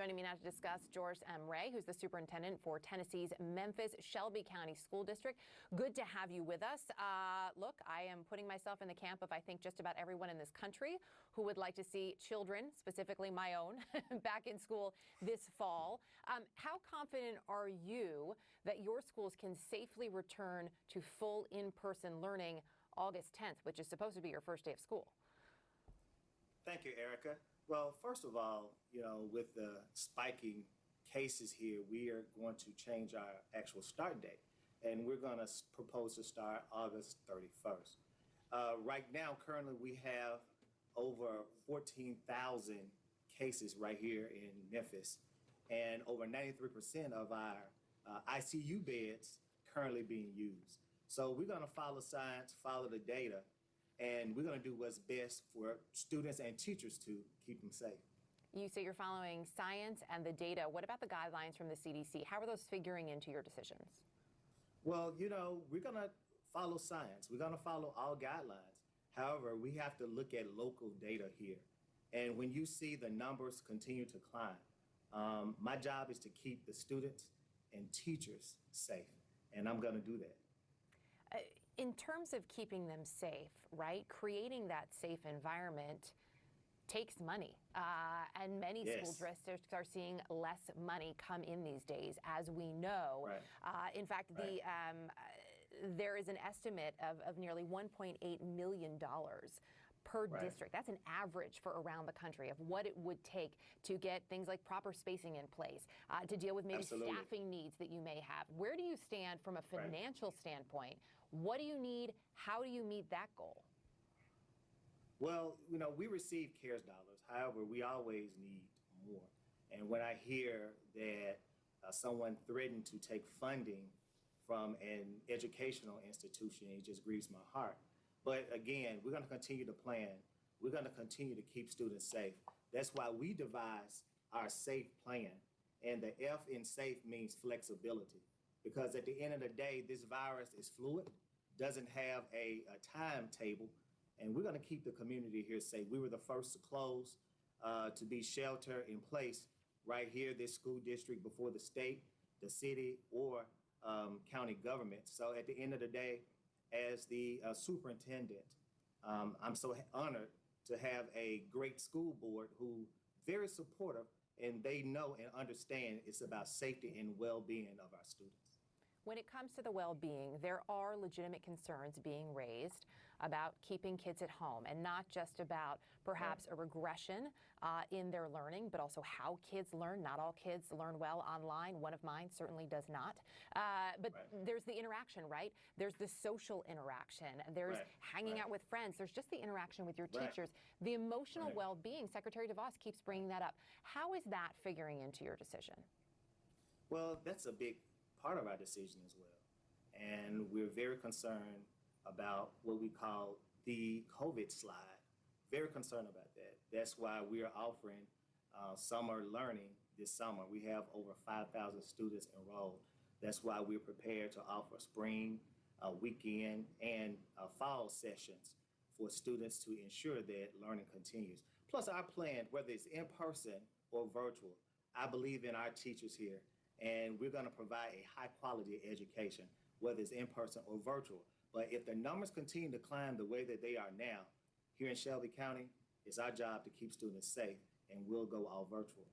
Joining me now to discuss, Joris Ray, who's the superintendent for Tennessee's Memphis-Shelby County School District. Good to have you with us. Look, I am putting myself in the camp of, I think, just about everyone in this country who would like to see children, specifically my own, back in school this fall. How confident are you that your schools can safely return to full in-person learning August 10th, which is supposed to be your first day of school? Thank you, Erica. Well, first of all, with the spiking cases here, we are going to change our actual start date, and we're going to propose to start August 31st. Right now, currently, we have over 14,000 cases right here in Memphis, and over 93% of our ICU beds currently being used. So we're going to follow science, follow the data, and we're going to do what's best for students and teachers to keep them safe. You say you're following science and the data. What about the guidelines from the CDC? How are those figuring into your decisions? Well, we're going to follow science. We're going to follow all guidelines. However, we have to look at local data here. And when you see the numbers continue to climb, my job is to keep the students and teachers safe, and I'm going to do that. In terms of keeping them safe, right, creating that safe environment takes money. And many school districts are seeing less money come in these days, as we know. Right. In fact, there is an estimate of nearly $1.8 million per district. That's an average for around the country of what it would take to get things like proper spacing in place, to deal with maybe staffing needs that you may have. Where do you stand from a financial standpoint? What do you need? How do you meet that goal? Well, we receive CARES dollars. However, we always need more. And when I hear that someone threatened to take funding from an educational institution, it just grieves my heart. But again, we're going to continue to plan. We're going to continue to keep students safe. That's why we devised our SAFE plan. And the F in SAFE means flexibility. Because at the end of the day, this virus is fluid, doesn't have a timetable, and we're going to keep the community here safe. We were the first to close, to be shelter in place right here, this school district, before the state, the city, or county government. So at the end of the day, as the superintendent, I'm so honored to have a great school board who very supportive, and they know and understand it's about safety and well-being of our students. When it comes to the well-being, there are legitimate concerns being raised about keeping kids at home, and not just about perhaps a regression in their learning, but also how kids learn. Not all kids learn well online. One of mine certainly does not. But there's the interaction, right? There's the social interaction. There's hanging out with friends. There's just the interaction with your teachers. The emotional well-being, Secretary DeVos keeps bringing that up. How is that figuring into your decision? Well, that's a big part of our decision as well. And we're very concerned about what we call the COVID slide. Very concerned about that. That's why we are offering summer learning this summer. We have over 5,000 students enrolled. That's why we're prepared to offer spring, weekend, and fall sessions for students to ensure that learning continues. Plus our plan, whether it's in person or virtual, I believe in our teachers here. And we're going to provide a high-quality education, whether it's in person or virtual. But if the numbers continue to climb the way that they are now, here in Shelby County, it's our job to keep students safe, and we'll go all virtual.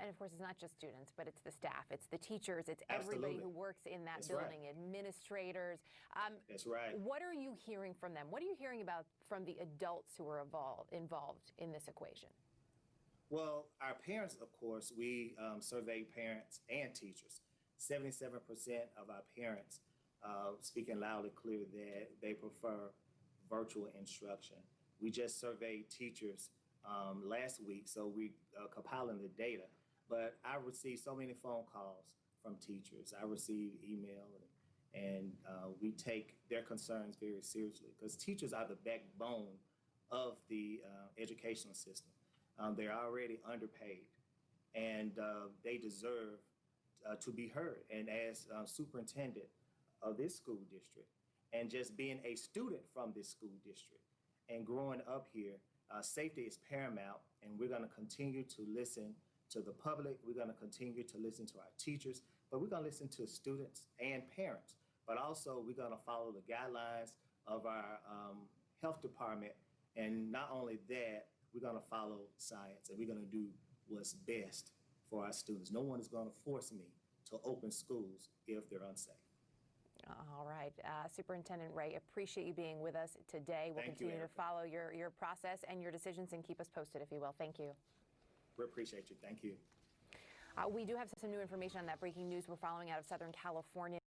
And of course, it's not just students, but it's the staff, it's the teachers, it's everybody who works in that building, administrators. That's right. What are you hearing from them? What are you hearing about from the adults who are involved in this equation? Well, our parents, of course, we survey parents and teachers. 77% of our parents speaking loud and clear that they prefer virtual instruction. We just surveyed teachers last week, so we compiling the data. But I received so many phone calls from teachers. I received email, and we take their concerns very seriously, because teachers are the backbone of the educational system. They're already underpaid, and they deserve to be heard. And as superintendent of this school district, and just being a student from this school district and growing up here, safety is paramount, and we're going to continue to listen to the public. We're going to continue to listen to our teachers, but we're going to listen to students and parents. But also, we're going to follow the guidelines of our health department. And not only that, we're going to follow science, and we're going to do what's best for our students. No one is going to force me to open schools if they're unsafe. All right. Superintendent Ray, appreciate you being with us today. We'll continue to follow your process and your decisions and keep us posted, if you will. Thank you. We appreciate you. Thank you. We do have some new information on that breaking news we're following out of Southern California.